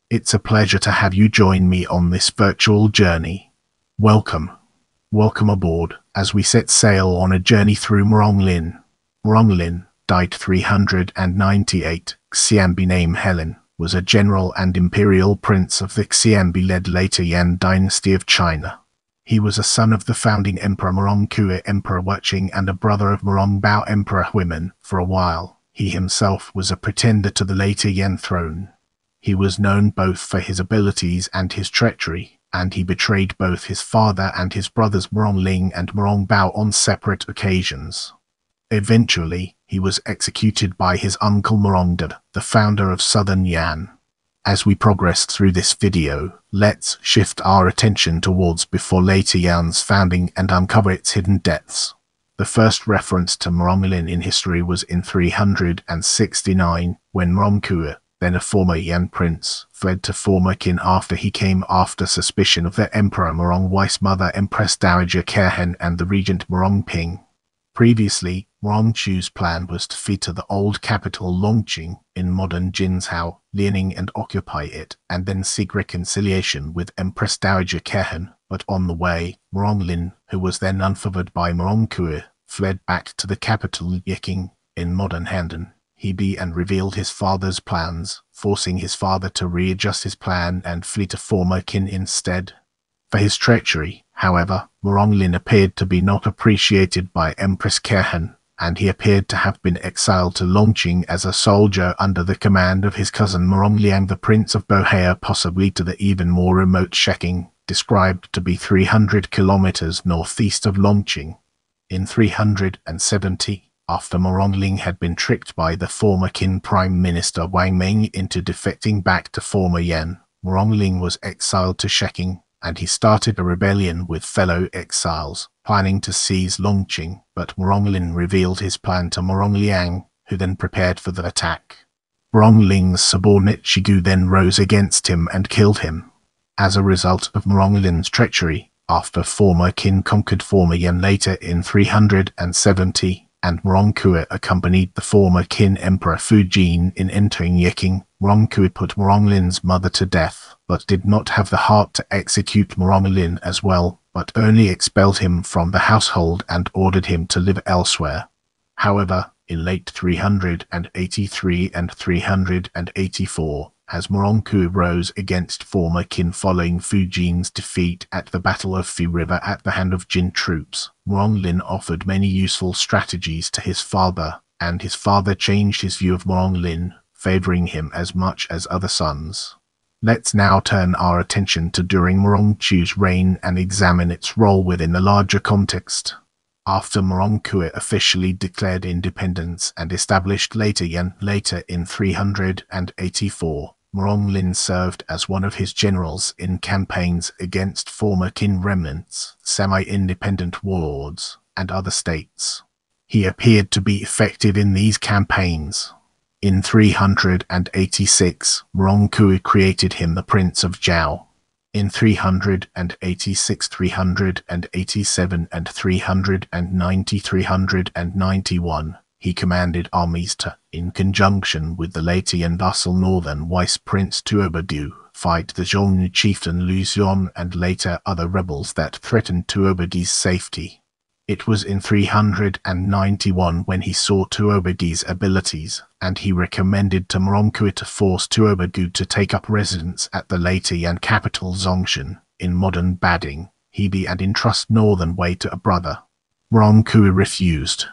It's a pleasure to have you join me on this virtual journey. Welcome. Welcome aboard as we set sail on a journey through Murong Lin. Murong Lin died 398. Xianbei name Helin was a general and imperial prince of the Xianbei-led Later Yan dynasty of China. He was a son of the founding Emperor Murong Chui, Emperor Wucheng, and a brother of Murong Bao, Emperor Huimin. For a while, he himself was a pretender to the Later Yan throne. He was known both for his abilities and his treachery, and he betrayed both his father and his brothers Murong Ling and Murong Bao on separate occasions. Eventually, he was executed by his uncle Murong Lin, the founder of Southern Yan. As we progress through this video, let's shift our attention towards before Later Yan's founding and uncover its hidden depths. The first reference to Murong Lin in history was in 369, when Murong Chui, then a former Yan prince, fled to former Qin after he came after suspicion of their emperor Murong Wei's mother Empress Dowager Helin and the regent Murong Ping. Previously, Murong Chui's plan was to flee to the old capital Longqing in modern Jinzhou, Liaoning, and occupy it, and then seek reconciliation with Empress Dowager Helin. But on the way, Murong Lin, who was then unfavored by Murong Chui, fled back to the capital Yuqing in modern Handan. He and revealed his father's plans, forcing his father to readjust his plan and flee to former Qin instead. For his treachery, however, Murong Lin appeared to be not appreciated by Empress Helin, and he appeared to have been exiled to Longqing as a soldier under the command of his cousin Murong Liang, the Prince of Bohea, possibly to the even more remote Sheking, described to be 300 kilometers northeast of Longqing. In 370, after Murong Ling had been tricked by the former Qin Prime Minister Wang Ming into defecting back to former Yan, Murong Ling was exiled to Sheking, and he started a rebellion with fellow exiles, planning to seize Longqing, but Murong Lin revealed his plan to Murong Liang, who then prepared for the attack. Murong Ling's subordinate Shigu then rose against him and killed him. As a result of Murong Lin's treachery, after former Qin conquered former Yan later in 370, and Murong Chui accompanied the former Qin Emperor Fujin in entering Yuqing, Murong Chui put Murong Lin's mother to death, but did not have the heart to execute Murong Lin as well, but only expelled him from the household and ordered him to live elsewhere. However, in late 383 and 384, as Murong Chui rose against former Qin following Fujin's defeat at the Battle of Fu River at the hand of Jin troops, Murong Lin offered many useful strategies to his father, and his father changed his view of Murong Lin, favoring him as much as other sons. Let's now turn our attention to during Murong Chui's reign and examine its role within the larger context. After Murong Chui officially declared independence and established Later Yan later in 384, Murong Lin served as one of his generals in campaigns against former Qin remnants, semi-independent warlords, and other states. He appeared to be effective in these campaigns. In 386, Murong Chui created him the Prince of Zhao. In 386, 387, and 391, he commanded armies to, in conjunction with the Later Yan vassal northern Vice Prince Tuobagu, fight the Zhong chieftain Lu Xian and later other rebels that threatened Tuobagu's safety. It was in 391 when he saw Tuobagu's abilities, and he recommended to Murong Chui to force Tuobagu to take up residence at the Later Yan capital Zongshan, in modern Bading, Hebei, and entrust northern Wei to a brother. Murong Chui refused.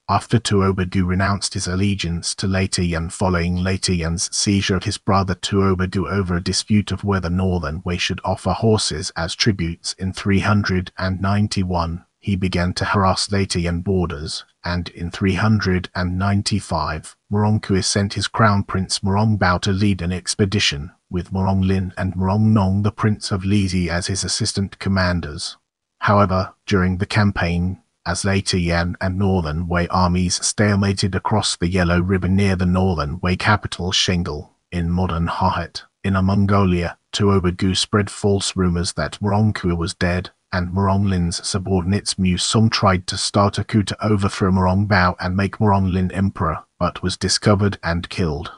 After Tuobagu renounced his allegiance to Later Yan following Later Yan's seizure of his brother Tuobagu over a dispute of whether northern Wei should offer horses as tributes in 391, he began to harass Later Yan borders, and in 395, Murong Chui sent his crown prince Murong Bao to lead an expedition, with Murong Lin and Murong Nong, the Prince of Lizi, as his assistant commanders. However, during the campaign, as Later Yan and Northern Wei armies stalemated across the Yellow River near the Northern Wei capital Shingle, in modern Hahet, Inner Mongolia, Tuobagu spread false rumors that Murong Chui was dead, and Murong Lin's subordinates Mu Song tried to start a coup to overthrow Murong Bao and make Murong Lin emperor, but was discovered and killed.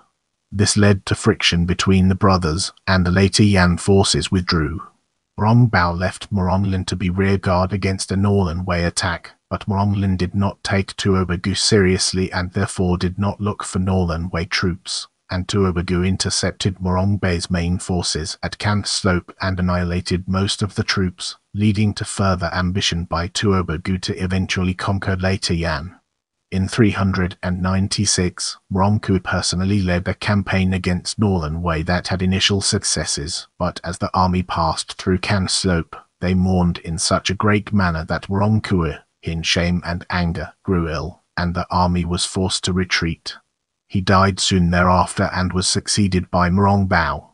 This led to friction between the brothers, and the later Yan forces withdrew. Murong Bao left Murong Lin to be rearguard against a Northern Wei attack, but Murong Lin did not take Tuobagu seriously and therefore did not look for Northern Wei troops, and Tuobagu intercepted Murong Bei's main forces at Can Slope and annihilated most of the troops, leading to further ambition by Tuobagu to eventually conquer Later Yan. In 396, Murong Chui personally led a campaign against Northern Wei that had initial successes, but as the army passed through Can Slope, they mourned in such a great manner that Murong Chui, in shame and anger, grew ill, and the army was forced to retreat. He died soon thereafter and was succeeded by Murong Bao.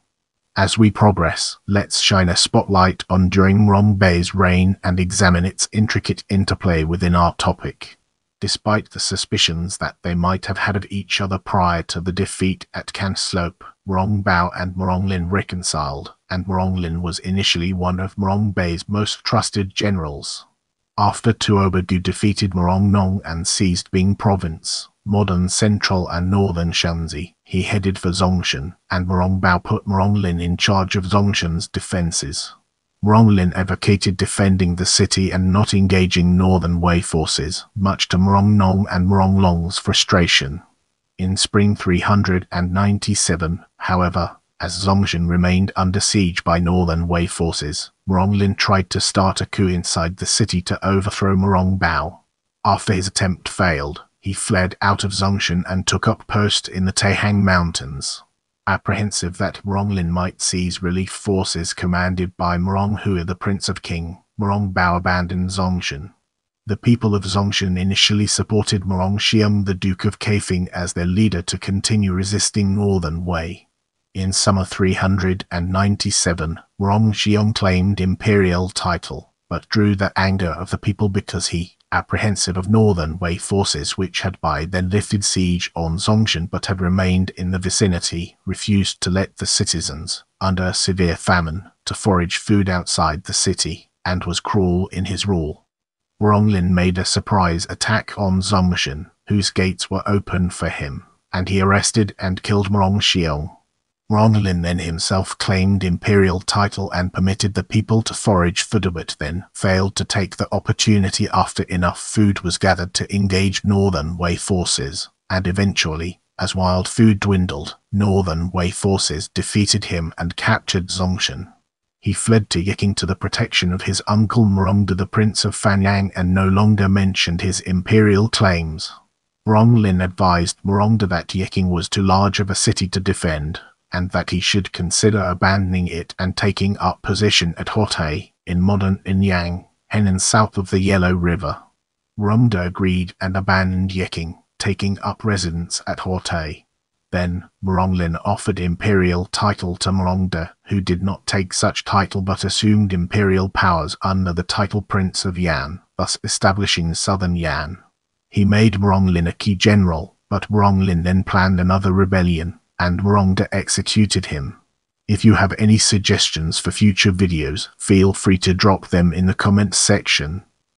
As we progress, let's shine a spotlight on during Murong Bei's reign and examine its intricate interplay within our topic. Despite the suspicions that they might have had of each other prior to the defeat at Can Slope, Murong Bao and Murong Lin reconciled, and Murong Lin was initially one of Murong Bei's most trusted generals. After Tuobagu defeated Murong Nong and seized Bing Province, modern central and northern Shanxi, he headed for Zongshan, and Murong Bao put Murong Lin in charge of Zongshan's defenses. Murong Lin advocated defending the city and not engaging Northern Wei forces, much to Murong Nong and Murong Long's frustration. In spring 397, however, as Zongshan remained under siege by Northern Wei forces, Murong Lin tried to start a coup inside the city to overthrow Murong Bao. After his attempt failed, he fled out of Zongshan and took up post in the Taihang Mountains. Apprehensive that Murong Lin might seize relief forces commanded by Murong Hui, the Prince of Qing, Murong Bao abandoned Zongshan. The people of Zongshan initially supported Murong Xiong, the Duke of Kaifeng, as their leader to continue resisting Northern Wei. In summer 397, Murong Xiong claimed imperial title, but drew the anger of the people because he, apprehensive of Northern Wei forces which had by then lifted siege on Zongshan but had remained in the vicinity, refused to let the citizens, under a severe famine, to forage food outside the city, and was cruel in his rule. Murong Lin made a surprise attack on Zongshan, whose gates were open for him, and he arrested and killed Murong Xiong. Murong Lin then himself claimed imperial title and permitted the people to forage food, but then failed to take the opportunity after enough food was gathered to engage Northern Wei forces, and eventually, as wild food dwindled, Northern Wei forces defeated him and captured Zongshan. He fled to Yiking to the protection of his uncle Murongda, the Prince of Fanyang, and no longer mentioned his imperial claims. Murong Lin advised Murongda that Yiking was too large of a city to defend, and that he should consider abandoning it and taking up position at Hotei, in modern Anyang, Helin south of the Yellow River. Murongda agreed and abandoned Yiking, taking up residence at Hotei. Then, Murong Lin offered imperial title to Murongda, who did not take such title but assumed imperial powers under the title Prince of Yan, thus establishing southern Yan. He made Murong Lin a key general, but Murong Lin then planned another rebellion, and Murongda executed him. If you have any suggestions for future videos, feel free to drop them in the comments section.